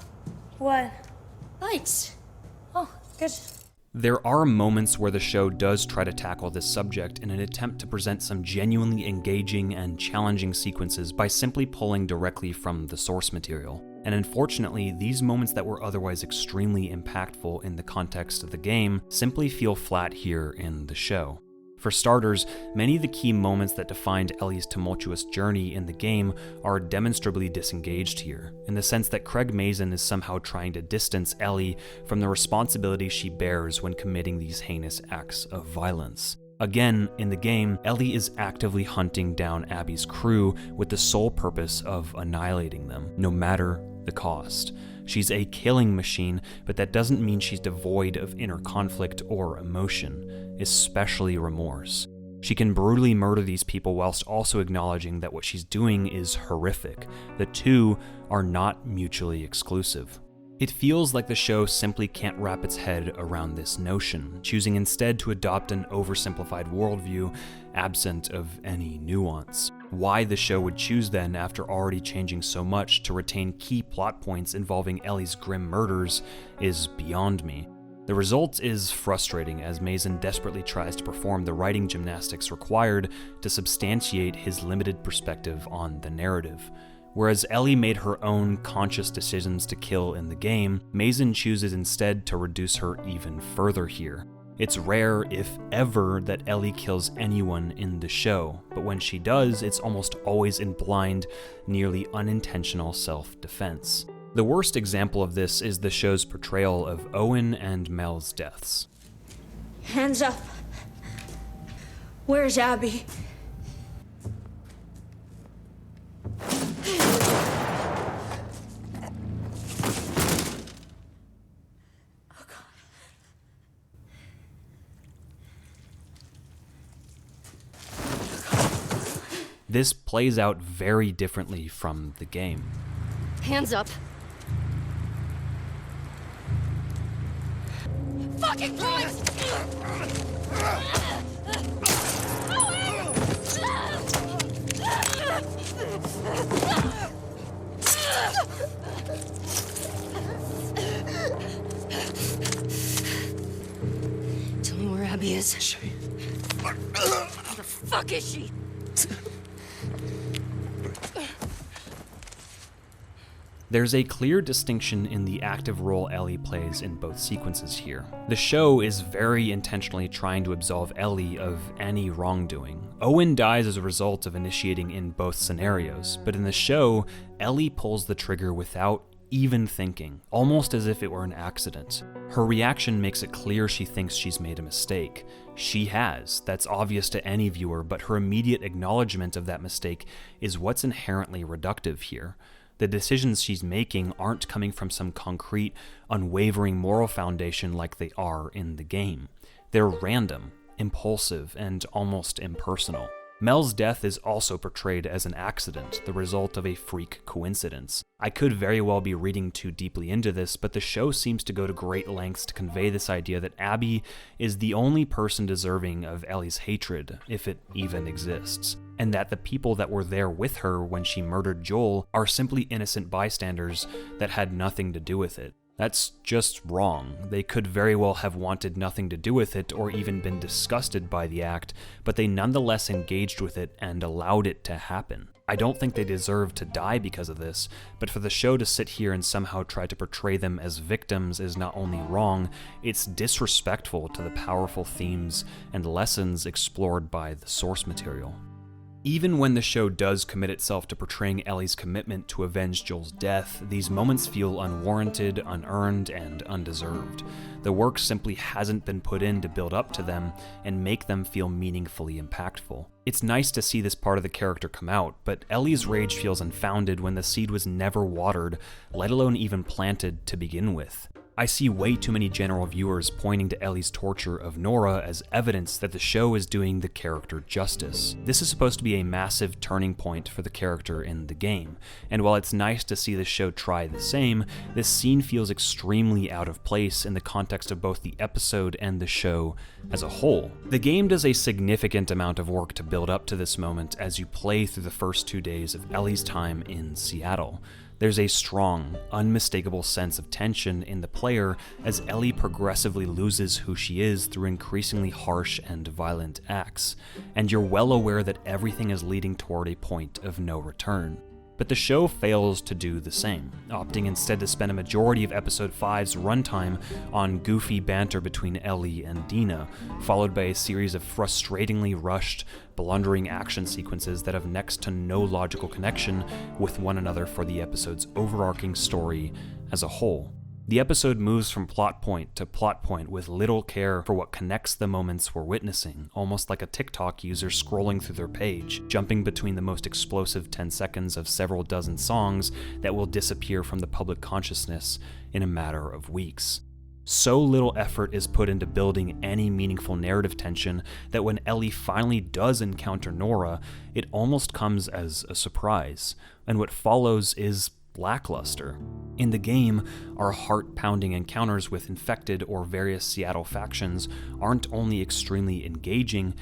What? Lights. Oh, good. There are moments where the show does try to tackle this subject in an attempt to present some genuinely engaging and challenging sequences by simply pulling directly from the source material. And unfortunately, these moments that were otherwise extremely impactful in the context of the game simply feel flat here in the show. For starters, many of the key moments that defined Ellie's tumultuous journey in the game are demonstrably disengaged here, in the sense that Craig Mazin is somehow trying to distance Ellie from the responsibility she bears when committing these heinous acts of violence. Again, in the game, Ellie is actively hunting down Abby's crew with the sole purpose of annihilating them, no matter the cost. She's a killing machine, but that doesn't mean she's devoid of inner conflict or emotion, especially remorse. She can brutally murder these people whilst also acknowledging that what she's doing is horrific. The two are not mutually exclusive. It feels like the show simply can't wrap its head around this notion, choosing instead to adopt an oversimplified worldview absent of any nuance. Why the show would choose then, after already changing so much, to retain key plot points involving Ellie's grim murders is beyond me. The result is frustrating as Mazin desperately tries to perform the writing gymnastics required to substantiate his limited perspective on the narrative. Whereas Ellie made her own conscious decisions to kill in the game, Mason chooses instead to reduce her even further here. It's rare, if ever, that Ellie kills anyone in the show, but when she does, it's almost always in blind, nearly unintentional self-defense. The worst example of this is the show's portrayal of Owen and Mel's deaths. Hands up. Where's Abby? This plays out very differently from the game. Hands up. Fucking Christ! Tell me where Abby is. Where the fuck is she? There's a clear distinction in the active role Ellie plays in both sequences here. The show is very intentionally trying to absolve Ellie of any wrongdoing. Owen dies as a result of initiating in both scenarios, but in the show, Ellie pulls the trigger without even thinking, almost as if it were an accident. Her reaction makes it clear she thinks she's made a mistake. She has, that's obvious to any viewer, but her immediate acknowledgement of that mistake is what's inherently reductive here. The decisions she's making aren't coming from some concrete, unwavering moral foundation like they are in the game. They're random, impulsive, and almost impersonal. Mel's death is also portrayed as an accident, the result of a freak coincidence. I could very well be reading too deeply into this, but the show seems to go to great lengths to convey this idea that Abby is the only person deserving of Ellie's hatred, if it even exists, and that the people that were there with her when she murdered Joel are simply innocent bystanders that had nothing to do with it. That's just wrong. They could very well have wanted nothing to do with it or even been disgusted by the act, but they nonetheless engaged with it and allowed it to happen. I don't think they deserve to die because of this, but for the show to sit here and somehow try to portray them as victims is not only wrong, it's disrespectful to the powerful themes and lessons explored by the source material. Even when the show does commit itself to portraying Ellie's commitment to avenge Joel's death, these moments feel unwarranted, unearned, and undeserved. The work simply hasn't been put in to build up to them and make them feel meaningfully impactful. It's nice to see this part of the character come out, but Ellie's rage feels unfounded when the seed was never watered, let alone even planted to begin with. I see way too many general viewers pointing to Ellie's torture of Nora as evidence that the show is doing the character justice. This is supposed to be a massive turning point for the character in the game, and while it's nice to see the show try the same, this scene feels extremely out of place in the context of both the episode and the show as a whole. The game does a significant amount of work to build up to this moment as you play through the first 2 days of Ellie's time in Seattle. There's a strong, unmistakable sense of tension in the player as Ellie progressively loses who she is through increasingly harsh and violent acts, and you're well aware that everything is leading toward a point of no return. But the show fails to do the same, opting instead to spend a majority of episode 5's runtime on goofy banter between Ellie and Dina, followed by a series of frustratingly rushed, blundering action sequences that have next to no logical connection with one another for the episode's overarching story as a whole. The episode moves from plot point to plot point with little care for what connects the moments we're witnessing, almost like a TikTok user scrolling through their page, jumping between the most explosive 10 seconds of several dozen songs that will disappear from the public consciousness in a matter of weeks. So little effort is put into building any meaningful narrative tension that when Ellie finally does encounter Nora, it almost comes as a surprise, and what follows is lackluster. In the game, our heart-pounding encounters with infected or various Seattle factions aren't only extremely engaging,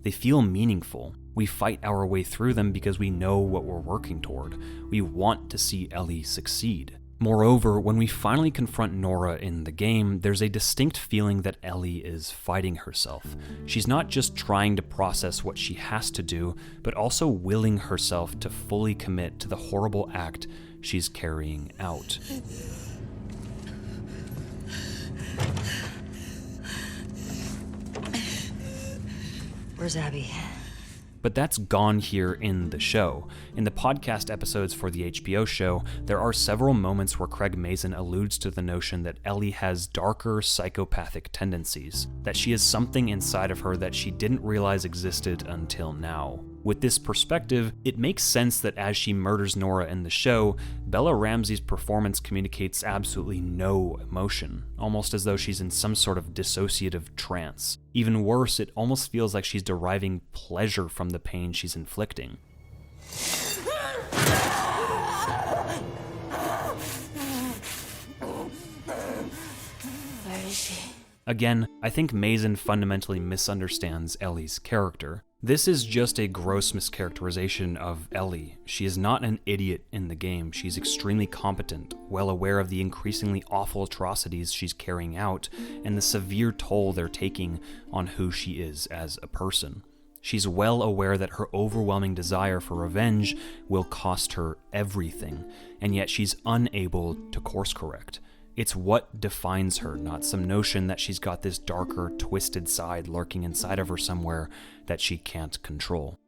they feel meaningful. We fight our way through them because we know what we're working toward. We want to see Ellie succeed. Moreover, when we finally confront Nora in the game, there's a distinct feeling that Ellie is fighting herself. She's not just trying to process what she has to do, but also willing herself to fully commit to the horrible act she's carrying out. Where's Abby? But that's gone here in the show. In the podcast episodes for the HBO show, there are several moments where Craig Mazin alludes to the notion that Ellie has darker psychopathic tendencies, that she has something inside of her that she didn't realize existed until now. With this perspective, it makes sense that as she murders Nora in the show, Bella Ramsey's performance communicates absolutely no emotion, almost as though she's in some sort of dissociative trance. Even worse, it almost feels like she's deriving pleasure from the pain she's inflicting. Where is she? Again, I think Mazin fundamentally misunderstands Ellie's character. This is just a gross mischaracterization of Ellie. She is not an idiot in the game. She's extremely competent, well aware of the increasingly awful atrocities she's carrying out and the severe toll they're taking on who she is as a person. She's well aware that her overwhelming desire for revenge will cost her everything, and yet she's unable to course correct. It's what defines her, not some notion that she's got this darker, twisted side lurking inside of her somewhere that she can't control.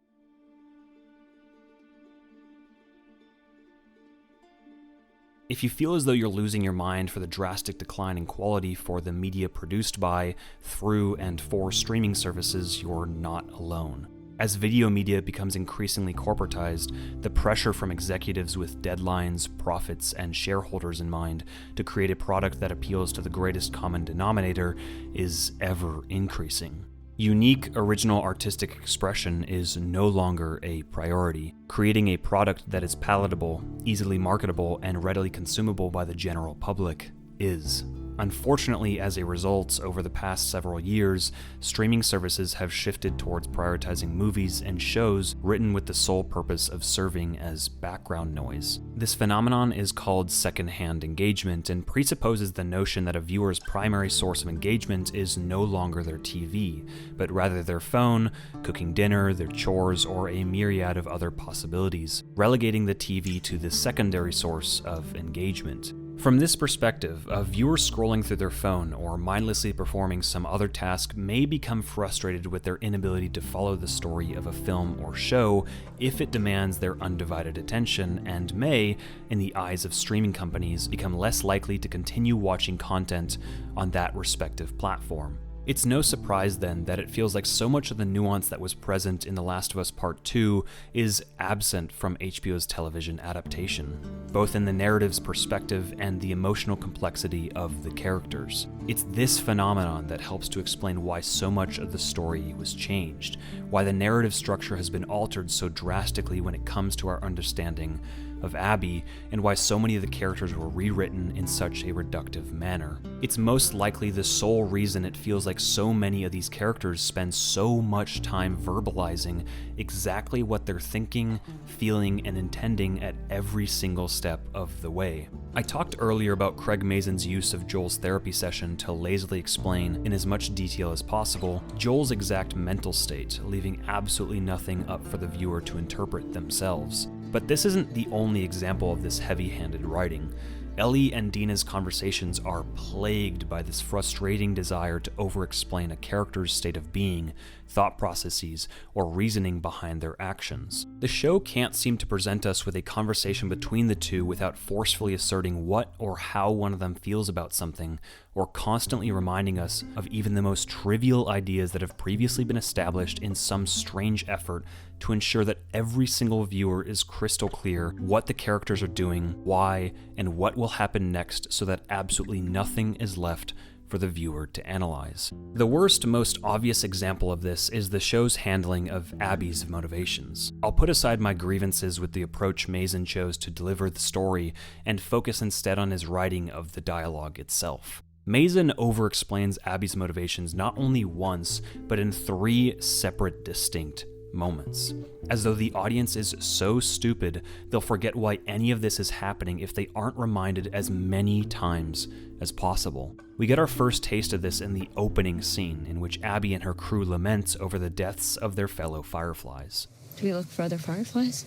If you feel as though you're losing your mind for the drastic decline in quality for the media produced by, through, and for streaming services, you're not alone. As video media becomes increasingly corporatized, the pressure from executives with deadlines, profits, and shareholders in mind to create a product that appeals to the greatest common denominator is ever increasing. Unique, original artistic expression is no longer a priority. Creating a product that is palatable, easily marketable, and readily consumable by the general public is. Unfortunately, as a result, over the past several years, streaming services have shifted towards prioritizing movies and shows written with the sole purpose of serving as background noise. This phenomenon is called secondhand engagement and presupposes the notion that a viewer's primary source of engagement is no longer their TV, but rather their phone, cooking dinner, their chores, or a myriad of other possibilities, relegating the TV to the secondary source of engagement. From this perspective, a viewer scrolling through their phone or mindlessly performing some other task may become frustrated with their inability to follow the story of a film or show if it demands their undivided attention, and may, in the eyes of streaming companies, become less likely to continue watching content on that respective platform. It's no surprise then that it feels like so much of the nuance that was present in The Last of Us Part 2 is absent from HBO's television adaptation, both in the narrative's perspective and the emotional complexity of the characters. It's this phenomenon that helps to explain why so much of the story was changed, why the narrative structure has been altered so drastically when it comes to our understanding of Abby, and why so many of the characters were rewritten in such a reductive manner. It's most likely the sole reason it feels like so many of these characters spend so much time verbalizing exactly what they're thinking, feeling, and intending at every single step of the way. I talked earlier about Craig Mazin's use of Joel's therapy session to lazily explain, in as much detail as possible, Joel's exact mental state, leaving absolutely nothing up for the viewer to interpret themselves. But this isn't the only example of this heavy-handed writing. Ellie and Dina's conversations are plagued by this frustrating desire to over-explain a character's state of being, thought processes, or reasoning behind their actions. The show can't seem to present us with a conversation between the two without forcefully asserting what or how one of them feels about something, or constantly reminding us of even the most trivial ideas that have previously been established in some strange effort to ensure that every single viewer is crystal clear what the characters are doing, why, and what will happen next, so that absolutely nothing is left for the viewer to analyze. The worst, most obvious example of this is the show's handling of Abby's motivations. I'll put aside my grievances with the approach Mazin chose to deliver the story and focus instead on his writing of the dialogue itself. Mazin over-explains Abby's motivations not only once, but in 3 separate distinct moments. As though the audience is so stupid, they'll forget why any of this is happening if they aren't reminded as many times as possible. We get our first taste of this in the opening scene, in which Abby and her crew lament over the deaths of their fellow Fireflies. Do we look for other Fireflies?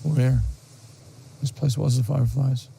Where? This place was the Fireflies.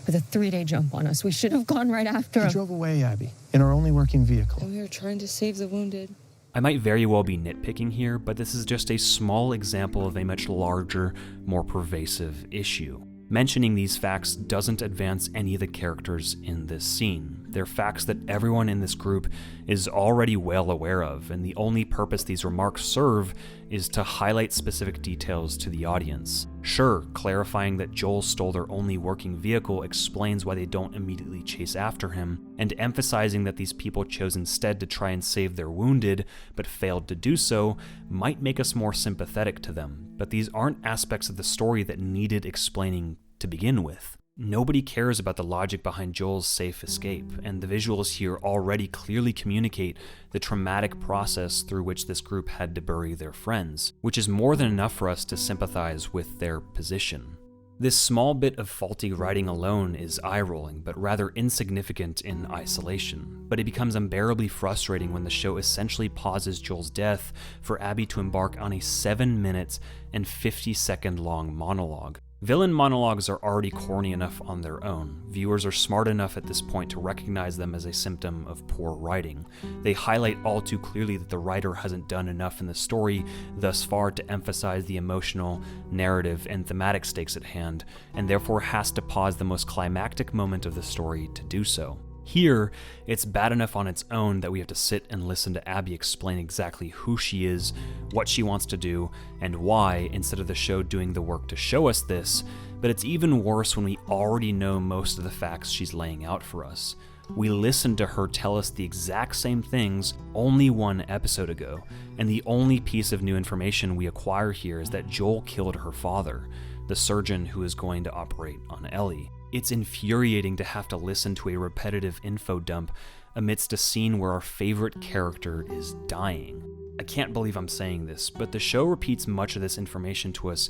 With a 3-day jump on us, we should have gone right after We him. drove away, Abby, in our only working vehicle. And we were trying to save the wounded. I might very well be nitpicking here, but this is just a small example of a much larger, more pervasive issue. Mentioning these facts doesn't advance any of the characters in this scene. They're facts that everyone in this group is already well aware of, and the only purpose these remarks serve is to highlight specific details to the audience. Sure, clarifying that Joel stole their only working vehicle explains why they don't immediately chase after him, and emphasizing that these people chose instead to try and save their wounded, but failed to do so, might make us more sympathetic to them, but these aren't aspects of the story that needed explaining to begin with. Nobody cares about the logic behind Joel's safe escape, and the visuals here already clearly communicate the traumatic process through which this group had to bury their friends, which is more than enough for us to sympathize with their position. This small bit of faulty writing alone is eye-rolling, but rather insignificant in isolation, but it becomes unbearably frustrating when the show essentially pauses Joel's death for Abby to embark on a 7 minutes and 50-second long monologue. Villain monologues are already corny enough on their own. Viewers are smart enough at this point to recognize them as a symptom of poor writing. They highlight all too clearly that the writer hasn't done enough in the story thus far to emphasize the emotional, narrative, and thematic stakes at hand, and therefore has to pause the most climactic moment of the story to do so. Here, it's bad enough on its own that we have to sit and listen to Abby explain exactly who she is, what she wants to do, and why, instead of the show doing the work to show us this, but it's even worse when we already know most of the facts she's laying out for us. We listened to her tell us the exact same things only one episode ago, and the only piece of new information we acquire here is that Joel killed her father, the surgeon who is going to operate on Ellie. It's infuriating to have to listen to a repetitive info dump amidst a scene where our favorite character is dying. I can't believe I'm saying this, but the show repeats much of this information to us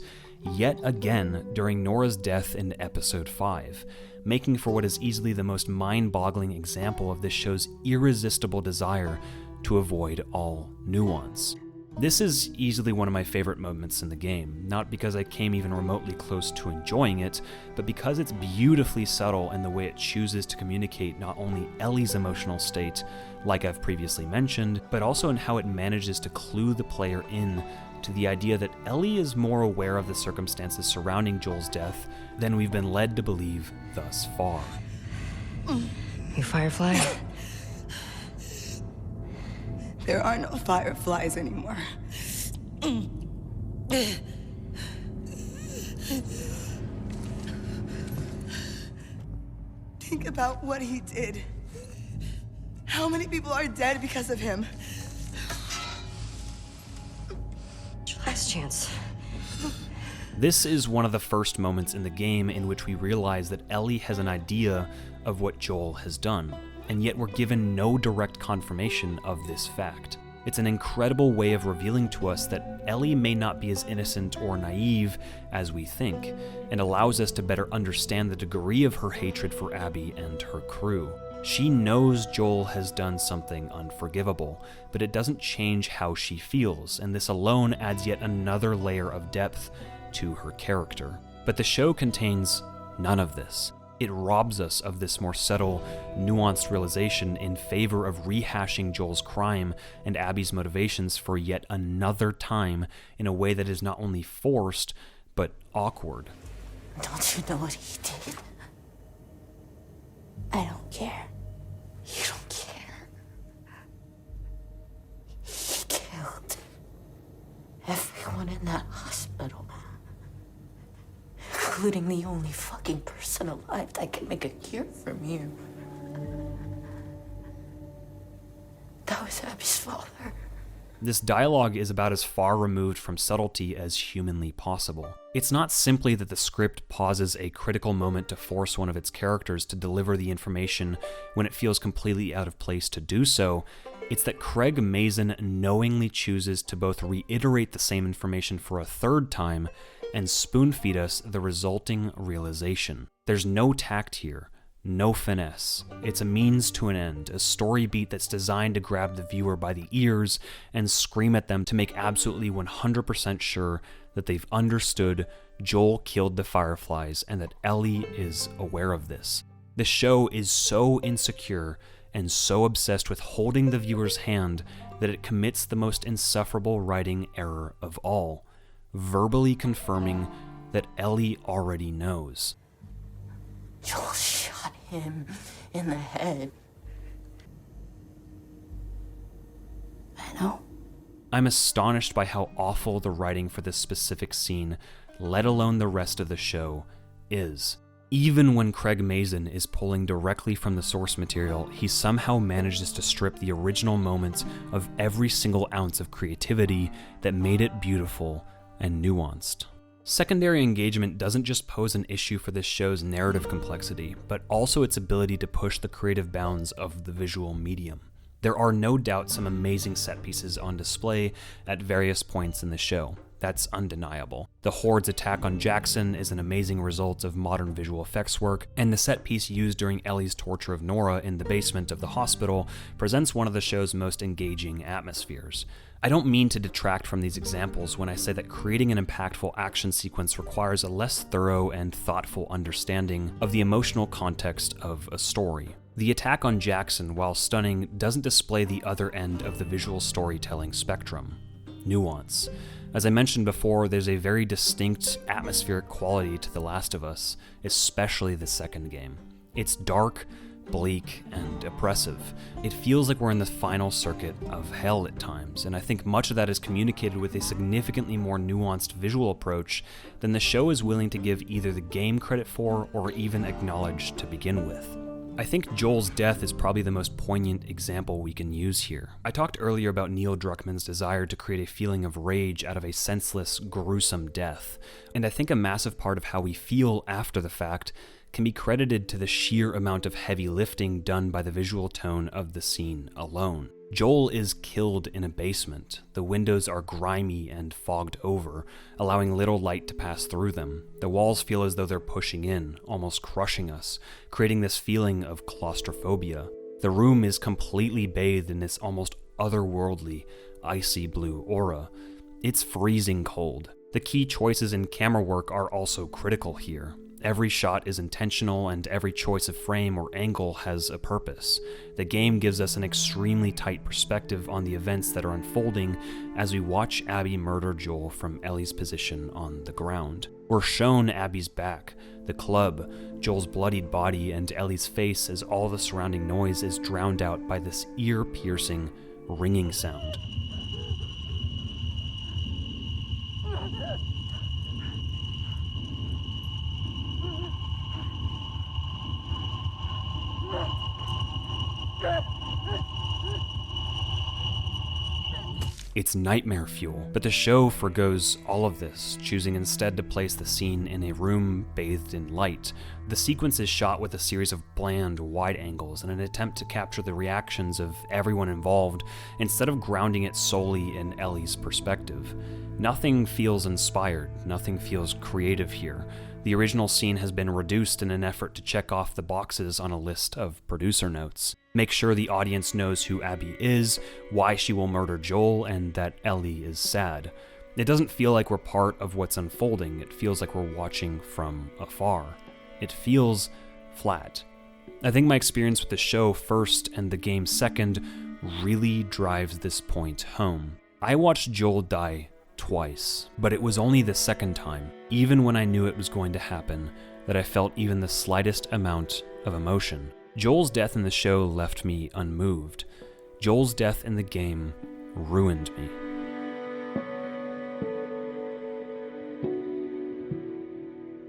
yet again during Nora's death in episode 5, making for what is easily the most mind-boggling example of this show's irresistible desire to avoid all nuance. This is easily one of my favorite moments in the game, not because I came even remotely close to enjoying it, but because it's beautifully subtle in the way it chooses to communicate not only Ellie's emotional state, like I've previously mentioned, but also in how it manages to clue the player in to the idea that Ellie is more aware of the circumstances surrounding Joel's death than we've been led to believe thus far. You Firefly? There are no fireflies anymore. Think about what he did. How many people are dead because of him? Last chance. This is one of the first moments in the game in which we realize that Ellie has an idea of what Joel has done, and yet we're given no direct confirmation of this fact. It's an incredible way of revealing to us that Ellie may not be as innocent or naive as we think, and allows us to better understand the degree of her hatred for Abby and her crew. She knows Joel has done something unforgivable, but it doesn't change how she feels, and this alone adds yet another layer of depth to her character. But the show contains none of this. It robs us of this more subtle, nuanced realization in favor of rehashing Joel's crime and Abby's motivations for yet another time in a way that is not only forced, but awkward. Don't you know what he did? I don't care. You don't care. He killed everyone in that hospital. Including the only fucking person alive that can make a cure from you. That was Abby's father. This dialogue is about as far removed from subtlety as humanly possible. It's not simply that the script pauses a critical moment to force one of its characters to deliver the information when it feels completely out of place to do so. It's that Craig Mazin knowingly chooses to both reiterate the same information for a third time and spoon-feed us the resulting realization. There's no tact here, no finesse. It's a means to an end, a story beat that's designed to grab the viewer by the ears and scream at them to make absolutely 100% sure that they've understood Joel killed the Fireflies and that Ellie is aware of this. The show is so insecure and so obsessed with holding the viewer's hand that it commits the most insufferable writing error of all, verbally confirming that Ellie already knows. Joel shot him in the head. I know. I'm astonished by how awful the writing for this specific scene, let alone the rest of the show, is. Even when Craig Mazin is pulling directly from the source material, he somehow manages to strip the original moments of every single ounce of creativity that made it beautiful and nuanced. Secondary engagement doesn't just pose an issue for this show's narrative complexity, but also its ability to push the creative bounds of the visual medium. There are no doubt some amazing set pieces on display at various points in the show. That's undeniable. The Horde's attack on Jackson is an amazing result of modern visual effects work, and the set piece used during Ellie's torture of Nora in the basement of the hospital presents one of the show's most engaging atmospheres. I don't mean to detract from these examples when I say that creating an impactful action sequence requires a less thorough and thoughtful understanding of the emotional context of a story. The attack on Jackson, while stunning, doesn't display the other end of the visual storytelling spectrum: nuance. As I mentioned before, there's a very distinct atmospheric quality to The Last of Us, especially the second game. It's dark, bleak, and oppressive. It feels like we're in the final circuit of hell at times, and I think much of that is communicated with a significantly more nuanced visual approach than the show is willing to give either the game credit for or even acknowledge to begin with. I think Joel's death is probably the most poignant example we can use here. I talked earlier about Neil Druckmann's desire to create a feeling of rage out of a senseless, gruesome death, and I think a massive part of how we feel after the fact can be credited to the sheer amount of heavy lifting done by the visual tone of the scene alone. Joel is killed in a basement. The windows are grimy and fogged over, allowing little light to pass through them. The walls feel as though they're pushing in, almost crushing us, creating this feeling of claustrophobia. The room is completely bathed in this almost otherworldly, icy blue aura. It's freezing cold. The key choices in camera work are also critical here. Every shot is intentional, and every choice of frame or angle has a purpose. The game gives us an extremely tight perspective on the events that are unfolding as we watch Abby murder Joel from Ellie's position on the ground. We're shown Abby's back, the club, Joel's bloodied body, and Ellie's face as all the surrounding noise is drowned out by this ear-piercing, ringing sound. It's nightmare fuel, but the show forgoes all of this, choosing instead to place the scene in a room bathed in light. The sequence is shot with a series of bland, wide angles in an attempt to capture the reactions of everyone involved, instead of grounding it solely in Ellie's perspective. Nothing feels inspired, nothing feels creative here. The original scene has been reduced in an effort to check off the boxes on a list of producer notes. Make sure the audience knows who Abby is, why she will murder Joel, and that Ellie is sad. It doesn't feel like we're part of what's unfolding, it feels like we're watching from afar. It feels flat. I think my experience with the show first and the game second really drives this point home. I watched Joel die twice, but it was only the second time, even when I knew it was going to happen, that I felt even the slightest amount of emotion. Joel's death in the show left me unmoved. Joel's death in the game ruined me.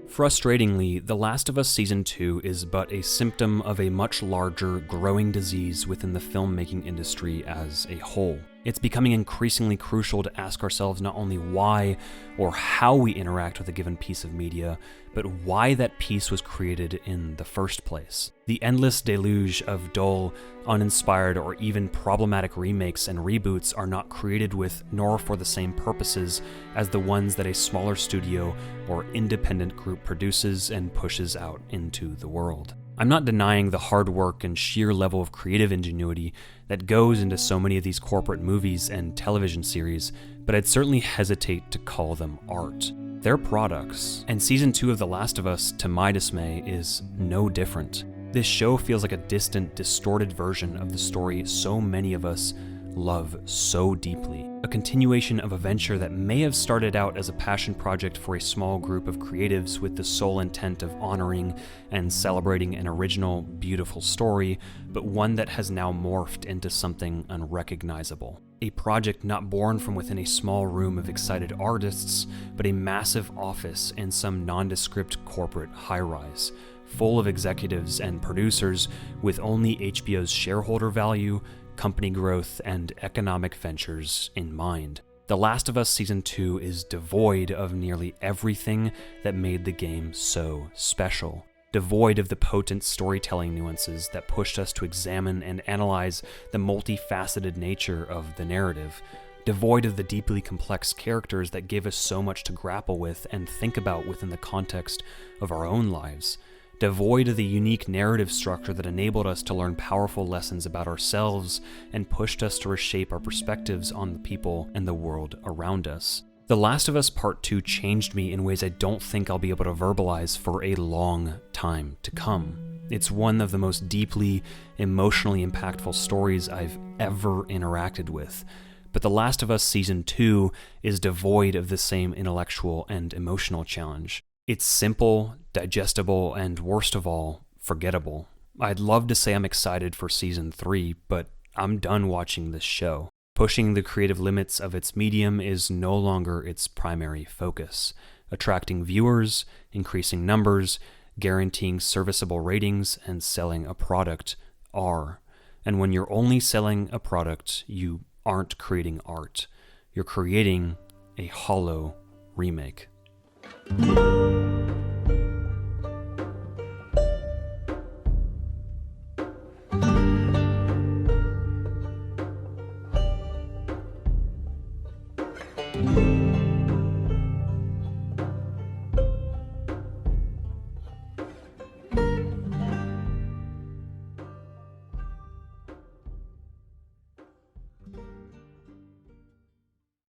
Frustratingly, The Last of Us Season 2 is but a symptom of a much larger, growing disease within the filmmaking industry as a whole. It's becoming increasingly crucial to ask ourselves not only why or how we interact with a given piece of media, but why that piece was created in the first place. The endless deluge of dull, uninspired, or even problematic remakes and reboots are not created with nor for the same purposes as the ones that a smaller studio or independent group produces and pushes out into the world. I'm not denying the hard work and sheer level of creative ingenuity that goes into so many of these corporate movies and television series, but I'd certainly hesitate to call them art. They're products, and Season 2 of The Last of Us, to my dismay, is no different. This show feels like a distant, distorted version of the story so many of us love so deeply. A continuation of a venture that may have started out as a passion project for a small group of creatives with the sole intent of honoring and celebrating an original, beautiful story, but one that has now morphed into something unrecognizable. A project not born from within a small room of excited artists, but a massive office in some nondescript corporate high-rise, full of executives and producers with only HBO's shareholder value, company growth, and economic ventures in mind. The Last of Us Season 2 is devoid of nearly everything that made the game so special. Devoid of the potent storytelling nuances that pushed us to examine and analyze the multifaceted nature of the narrative. Devoid of the deeply complex characters that gave us so much to grapple with and think about within the context of our own lives. Devoid of the unique narrative structure that enabled us to learn powerful lessons about ourselves and pushed us to reshape our perspectives on the people and the world around us. The Last of Us Part 2 changed me in ways I don't think I'll be able to verbalize for a long time to come. It's one of the most deeply, emotionally impactful stories I've ever interacted with. But The Last of Us Season 2 is devoid of the same intellectual and emotional challenge. It's simple, digestible, and worst of all, forgettable. I'd love to say I'm excited for Season 3, but I'm done watching this show. Pushing the creative limits of its medium is no longer its primary focus. Attracting viewers, increasing numbers, guaranteeing serviceable ratings, and selling a product are. And when you're only selling a product, you aren't creating art. You're creating a hollow remake.